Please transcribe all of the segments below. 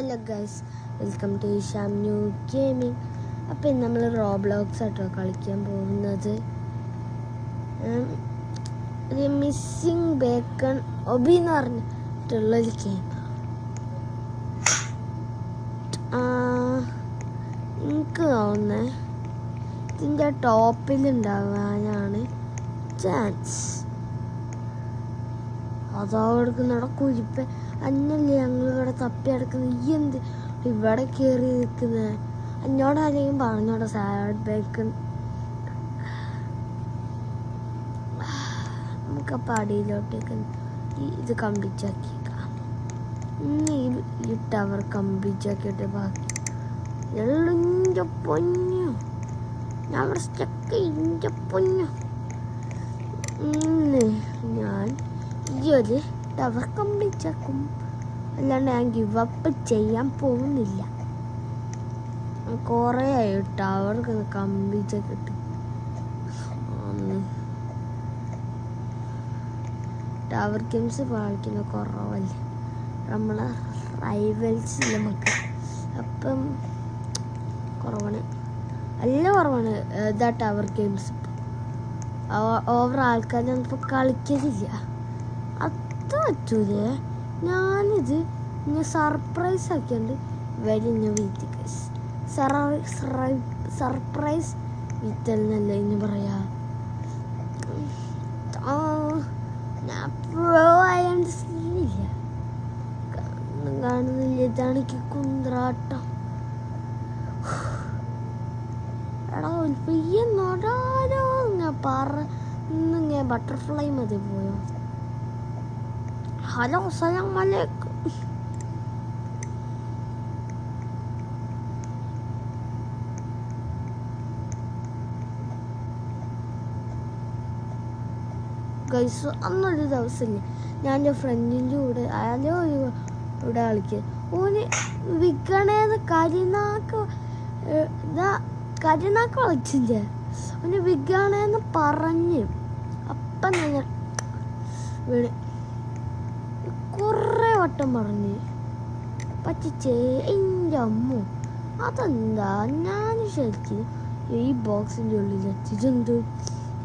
Hello guys, welcome to Sham new gaming. അപ്പം നമ്മൾ Roblox ആട്ടോ കളിക്കാൻ പോകുന്നത്. ഒരു മിസ്സിങ് ബേക്കൺ ഒബി എന്ന് പറഞ്ഞിട്ടുള്ളൊരു ഗെയിം. എനിക്ക് തോന്നുന്നത് ഇതിൻ്റെ ടോപ്പിലുണ്ടാകാനാണ് ചാൻസ്. അതവിടെ നടക്കുരിപ്പ് അന്നല്ലേ ഞങ്ങളിവിടെ തപ്പി അടക്കുന്നത്. ഈ എന്ത് ഇവിടെ കയറി നിൽക്കുന്നത്? എന്നോട് ആരെങ്കിലും പറഞ്ഞോടെ സാലഡ് ബേക്കൺ. നമുക്കപ്പോൾ അടിയിലോട്ടേക്ക് ഇത് കംപ്ലീറ്റ് ആക്കിയേക്കാം. ഈ ടവർ കംപ്ലീറ്റ് ആക്കിയിട്ട് ബാക്കി എള്ളിൻ്റെ പൊന്നു ഞാൻ സ്റ്റക്ക് ഇൻ്റെ പൊന്നു. ഞാൻ ഈ ഒരു ടവർ കംപ്ലീറ്റ് ആക്കും, അല്ലാണ്ട് ഞാൻ ഗിവ് അപ്പ് ചെയ്യാൻ പോകുന്നില്ല. കുറേ ആയി ടവർ കംപ്ലീറ്റ് ആക്കിയിട്ട്. ടവർ ഗെയിംസ് കളിക്കുന്ന കുറവല്ലേ നമ്മളെ റൈവൽസ് നമുക്ക്, അപ്പം കുറവാണ്, നല്ല കുറവാണ് ഇതാ ടവർ ഗെയിംസ്. ഓവർ ആൾക്കാരൊന്നും ഇപ്പോൾ കളിക്കലില്ല. അത് പറ്റൂലേ? ഞാനിത് ഞാൻ സർപ്രൈസ് ആക്കിയാണ്ട് വരുന്ന വീട്ടിൽ സർപ്രൈസ് വിത്തൽ ഇനി പറയാ. ഞാൻ പ്രോ ആയാണ്ട് സീനില്ല, കാണുന്നില്ല. ഇതാണ് എനിക്ക് കുന്ത്രാട്ടം. എടാ പെയ്യെന്നോടാരോ ഞാൻ ഞാൻ ബട്ടർഫ്ലൈ മതി പോയോ. ഹലോ, അസ്സലാമു അലൈക്കും. ഗൈസ്, അന്നൊരു ദിവസമില്ലേ ഞാൻ എൻ്റെ ഫ്രണ്ടിൻ്റെ കൂടെ അയാളോ ഇവിടെ കളിക്കുക. ഓന് വിൽക്കണേന്ന് കരിനാക്ക് കളിച്ചില്ല. ഓന് വിൽക്കണേന്ന് പറഞ്ഞ് അപ്പം ഞാൻ വീണ് കുറേ വട്ടം പറഞ്ഞ് പറ്റിച്ചേ എൻ്റെ അമ്മ. അതെന്താ ഞാൻ ശരിക്കും ഈ ബോക്സിൻ്റെ ഉള്ളിൽ എത്തിച്ചെന്ത്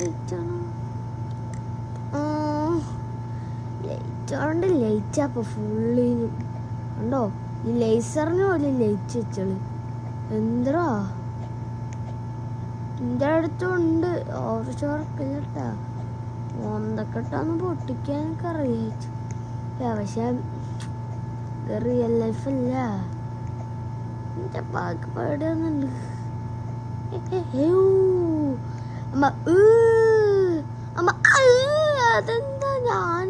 ലൈറ്റാണോ? ലൈറ്റാണ്ട് ലൈറ്റപ്പോൾ ഫുള്ളിനും ഉണ്ടോ ഈ ലേസറിന് പോലും ലൈറ്റ് വെച്ചോളി. എന്താ എൻ്റെ അടുത്തുണ്ട് ഓർച്ചോർക്കില്ലട്ടാ. ഒന്നക്കെട്ടാന്ന് പൊട്ടിക്കാനൊക്കെ അറിയിച്ചു. പക്ഷെ റിയൽ ലൈഫല്ല. എൻ്റെ ബാക്കി പേടിയൊന്നുണ്ട്. അമ്മ അതെന്താ ഞാൻ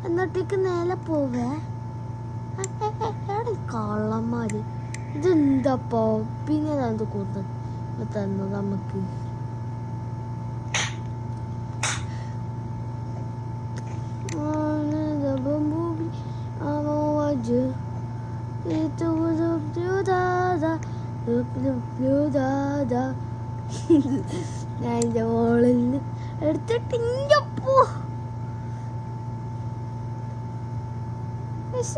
എന്നിട്ടേക്ക് നേരെ പോവേ? കള്ളന്മാര് ഇതെന്താപ്പോ പിന്നെ എന്ത് കൂട്ട തന്നത് നമുക്ക്? ഞാൻ എൻ്റെ മോളിൽ നിന്ന് എടുത്തിട്ട് ഇങ്ങപ്പോ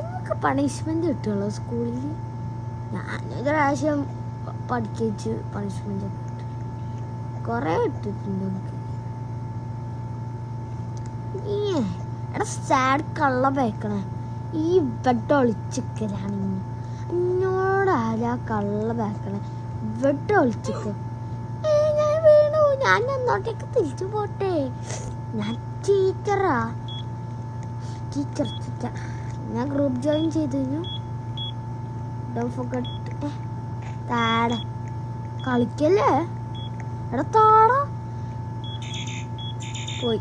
നമുക്ക് പണിഷ്മെന്റ് കിട്ടുള്ളൂ സ്കൂളിൽ. ഞാനൊരു പ്രാവശ്യം പഠിച്ചു പണിഷ്മെന്റ് കിട്ടും, കുറെ ഇട്ടിട്ടുണ്ട് നമുക്ക്. എടാ സാഡ് കള്ള പേക്കണേ ഈ ഇവിടെ ഒളിച്ചിക്കലാണ്. എന്നോടാരാ കള്ള പേക്കണേ ഇവിടെ ഒളിച്ചിക്ക? ഞാൻ വീണു, ഞാൻ എന്നോട്ടേക്ക് തിരിച്ചു പോട്ടെ. ഞാൻ ടീച്ചറാ, ടീച്ചർ. ഞാൻ ഗ്രൂപ്പ് ജോയിൻ ചെയ്തിരുന്നു. താട കളിക്കല്ലേ എടാ, താട പോയി.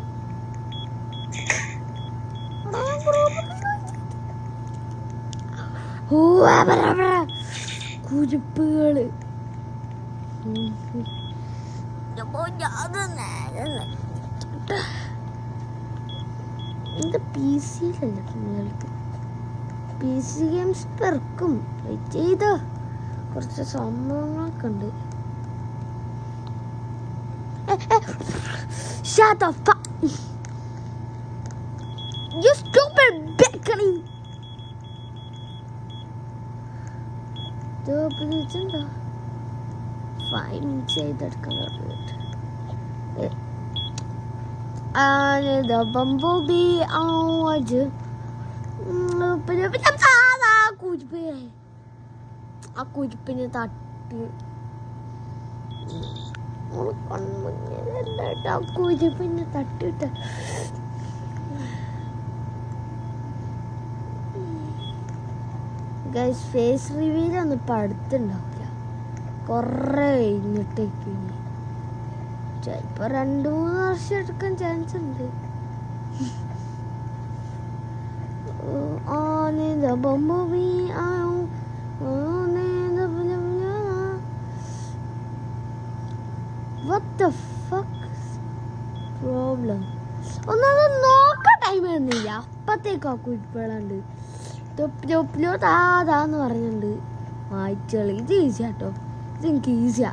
കുരിപ്പുകള് ഇത് PC യിലല്ല, PC ഗെയിംസ് പെർക്കും ചെയ്ത കുറച്ച് സംഭവങ്ങളൊക്കെ ഉണ്ട്. Shut the fuck! You stupid bacon! ഇതുണ്ടോ 5 minutes ചെയ്തെടുക്കാൻ തുടങ്ങിയിട്ട് the bumblebee ആവാജ് ആ കുരിപ്പിനെ തട്ടി ആ കുരിപ്പിനെ തട്ടിട്ട് ഗൈസ് ഫേസ് റിവീൽ ഒന്നും ഇപ്പം അടുത്തുണ്ടാവില്ല, കുറേ കഴിഞ്ഞിട്ടേക്ക് ചിലപ്പോൾ 2-3 വർഷം എടുക്കാൻ ചാൻസ് ഉണ്ട്. What the fuck problem? ഒന്നും നോക്കാൻ ടൈം വരുന്നില്ല, അപ്പത്തേക്കാ കുഴിപ്പുകളുണ്ട് താന്ന് പറഞ്ഞിട്ടുണ്ട്. വായിച്ചുകളി ഇത് ഈസി ആട്ടോ, ഇത് എനിക്ക് ഈസിയാ.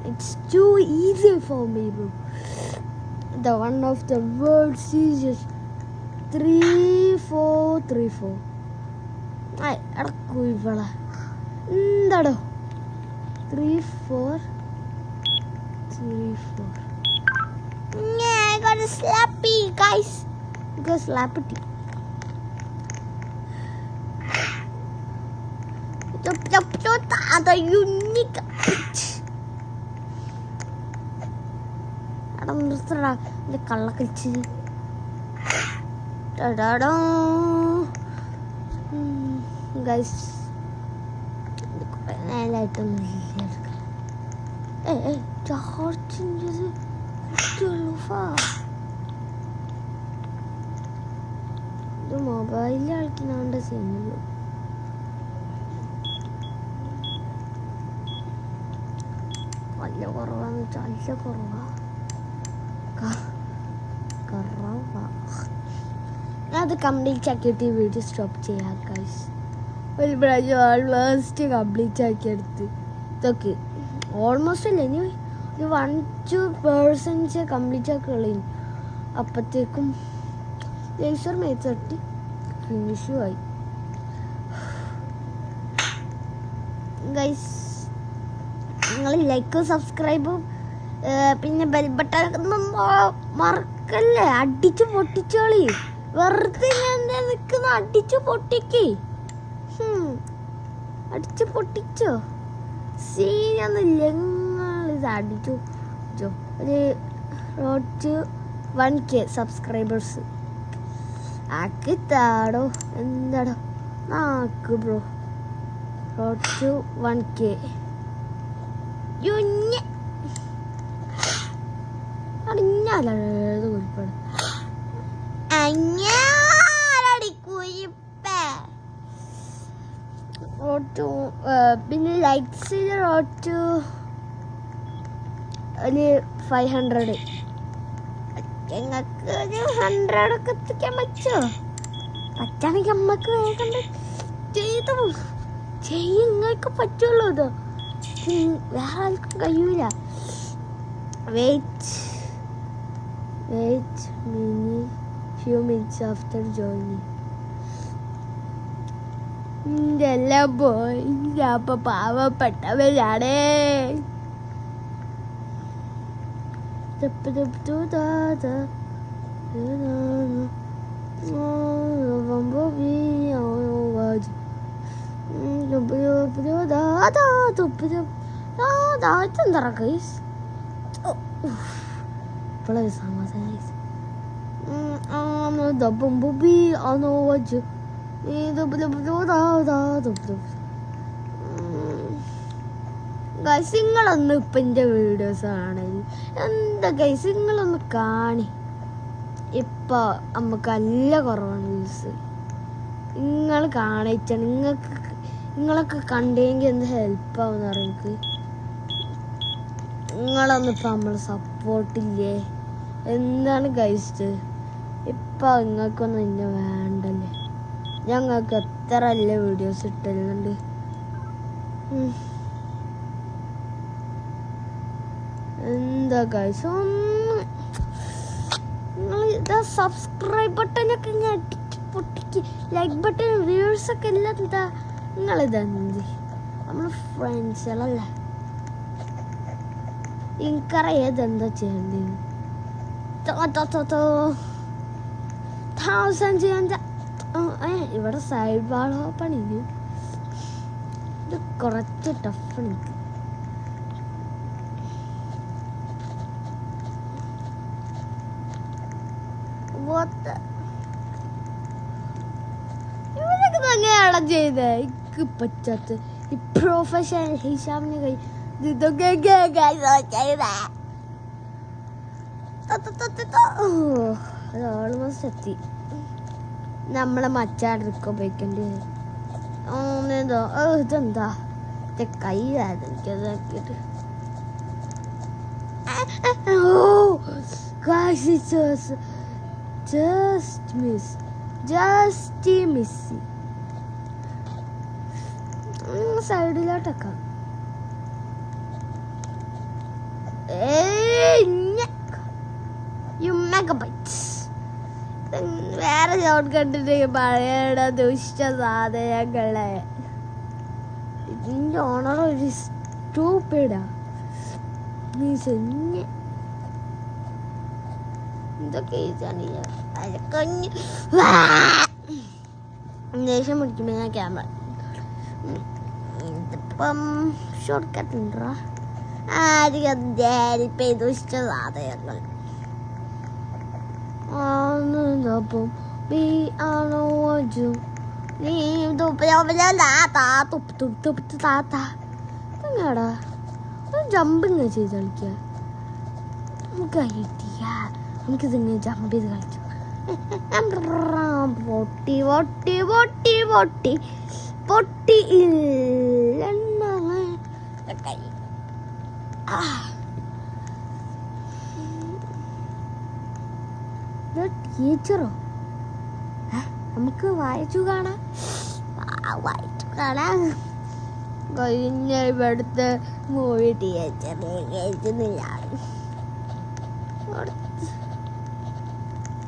It's too easy for me, bro. The one of the world's easiest 3-4-3-4. Ay, അടക്കൂയി വള എന്താടോ 3-4-3-4. Yeah, I got a slappy, guys. Go slap it. The unique. നിർത്തടാ എൻ്റെ കള്ളക്കടിച്ച്. ഗൈസ് കുറേ നേരമായിട്ടൊന്നും ചാർജിൻ്റെത് ഇത് മൊബൈലിൽ കളിക്കുന്നാണ്ട് സിമ്മില് നല്ല കുറവാന്ന് വെച്ചാൽ നല്ല കുറവാ. അത് കംപ്ലീറ്റ് ആക്കിയിട്ട് ഈ വീഡിയോ സ്റ്റോപ്പ് ചെയ്യാം ഗൈസ്. ഒരു പ്രാവശ്യം ഓൾമോസ്റ്റ് കംപ്ലീറ്റ് ആക്കിയെടുത്ത് ഇതൊക്കെ ഓൾമോസ്റ്റ് അല്ല, ഇനി ഒരു 1-2% കംപ്ലീറ്റ് ആക്കുള്ളൂ. അപ്പോഴത്തേക്കും ലേസർ മേത്ത് തട്ടി ഫിനിഷും ആയി. ഗൈസ് നിങ്ങൾ ലൈക്കും സബ്സ്ക്രൈബും പിന്നെ ബെൽ ബട്ടൺ മറക്കല്ലേ, അടിച്ചു പൊട്ടിച്ചോളി. വെറുതെ ഞാൻ നിൽക്കുന്ന അടിച്ചു പൊട്ടിക്ക്, അടിച്ചു പൊട്ടിച്ചോ സീനൊന്നുമില്ല. നിങ്ങളിത് അടിച്ചു ഒരു റോഡ് ടു 1K സബ്സ്ക്രൈബേഴ്സ് ആക്കി താടോ. എന്താടോ നാക്ക് ബ്രോ, റോഡ് ടു 1K. പിന്നെ ലൈക്സ് റോഡ് ടു ഒരു 500. ഞങ്ങൾക്ക് ഒരു 100 ഒക്കെ എത്തിക്കാൻ പറ്റുമോ? പറ്റാണെങ്കിൽ അമ്മക്ക് വേഗം ചെയ്തു നിങ്ങൾക്ക് പറ്റുള്ളൂ. ഇതോ വേറെ ആൾക്കും കഴിയൂല. Wait few minutes after joining. ഇതെല്ലാം പോയി, അപ്പൊ പാവപ്പെട്ടവരാണേ. എന്താ ഗൈസ് ഇപ്പോഴൊരു സമാധാനം. The bumblebee on the watch. Guys നിങ്ങളൊന്ന് ഇപ്പം എൻ്റെ വീഡിയോസ് ആണെങ്കിൽ എന്താ ഗൈസ് നിങ്ങളൊന്ന് കാണി. ഇപ്പോൾ നമുക്ക് നല്ല കുറവാണ് വ്യൂസ്. നിങ്ങൾ കാണിച്ച നിങ്ങളൊക്കെ കണ്ടെങ്കിൽ എന്ത് ഹെൽപ്പാവുന്ന എനിക്ക്. നിങ്ങളൊന്നും ഇപ്പം നമ്മൾ സപ്പോർട്ടില്ലേ എന്താണ് ഗൈസ്? ഇപ്പം നിങ്ങൾക്കൊന്നും എന്നെ വേണ്ടല്ലേ, ഞങ്ങൾക്ക് എത്ര അല്ലേ വീഡിയോസ് ഇട്ടുന്നുണ്ട്. എന്താ ഗൈസ് ഒന്ന് നിങ്ങൾ ഇതാ സബ്സ്ക്രൈബ് ബട്ടനൊക്കെ ഇങ്ങനെ പൊട്ടിക്ക് ലൈക്ക് ബട്ടൺ വ്യൂവേഴ്സൊക്കെ എല്ലാം എന്താ നിങ്ങളിതെന്ത് നമ്മൾ ഫ്രണ്ട്സുകളല്ലേ എനിക്കറിയാം എന്താ ചെയ്യേണ്ടത് ഇവിടെ സൈഡ് വാൾ പണിഞ്ഞു ഇത് കുറച്ച് ടഫാണ് എനിക്ക് ഇവരൊക്കെ തന്നെയാണ് ചെയ്തത് എനിക്ക് പറ്റാത്ത ഈ പ്രൊഫഷണൽ ഹിസാബിന് കൈ ഇതൊക്കെ അത് ഓൾമോസ്റ്റ് എത്തി നമ്മളെ മച്ചാടിരിക്കോ ഉപയോഗിക്കേണ്ടി വരും ഇതെന്താ കൈ വേദനിക്കതാക്കിട്ട് സൈഡിലോട്ടൊക്കെ വേറെ ഷോട്ട് കണ്ടിട്ട് പഴയ ദുഷ്ട സാധനങ്ങളെ ഇതിന്റെ ഓണർ ഒരു സ്റ്റൂപ്പിഡാ നീ ചെഞ്ഞ ഇതൊക്കെ ദേഷ്യം പിടിക്കുമ്പോ ഞാൻ ക്യാമറ ഇതിപ്പം ഷോർട്ട് കട്ട് ഉണ്ടോ ആരും ദുഷ്ട സാധനങ്ങൾ ജമ്പിങ് ചെയ്ത് കളിക്കുക നമുക്ക് ഐഡിയ നമുക്കിതിങ്ങനെ ജമ്പ് ചെയ്ത് കളിച്ചു പൊട്ടി പൊട്ടി പൊട്ടി പൊട്ടി പൊട്ടി കൈ ടീച്ചറോ നമുക്ക് വായിച്ചു കാണാം കഴിഞ്ഞ ഇവിടുത്തെ മൂവി ടീച്ചറിനെ കഴിക്കുന്നില്ല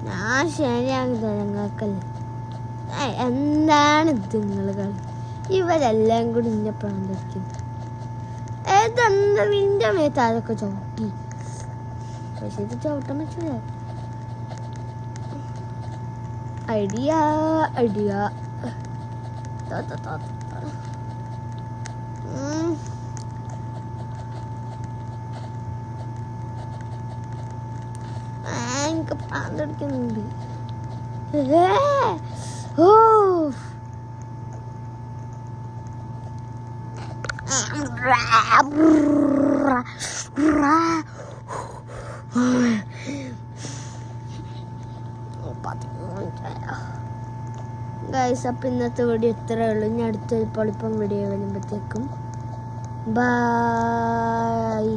ഞാൻ ശരിയാക്കി തരങ്ങാക്കല്ലേ എന്താണ് ഇത് നിങ്ങൾ കളി ഇവരെല്ലാം കൂടി ഇന്നെ പ്രാന്തിരിക്കുന്നു ഏതെന്താ നിന്റെ മേത്ത് അതൊക്കെ ചവിട്ടി പക്ഷെ ഇത് ചവിട്ടാൻ പറ്റൂലേ ഐഡിയ ഐഡിയ എനിക്ക് പ്രാന്തടിക്കുന്നുണ്ട് ഗൈസ് അപ്പം ഇന്നത്തെ വീഡിയോ ഇത്രയേ ഉള്ളൂ. ഇനി അടുത്ത പൊളിപ്പം വീഡിയോ വരുമ്പോഴത്തേക്കും ബൈ.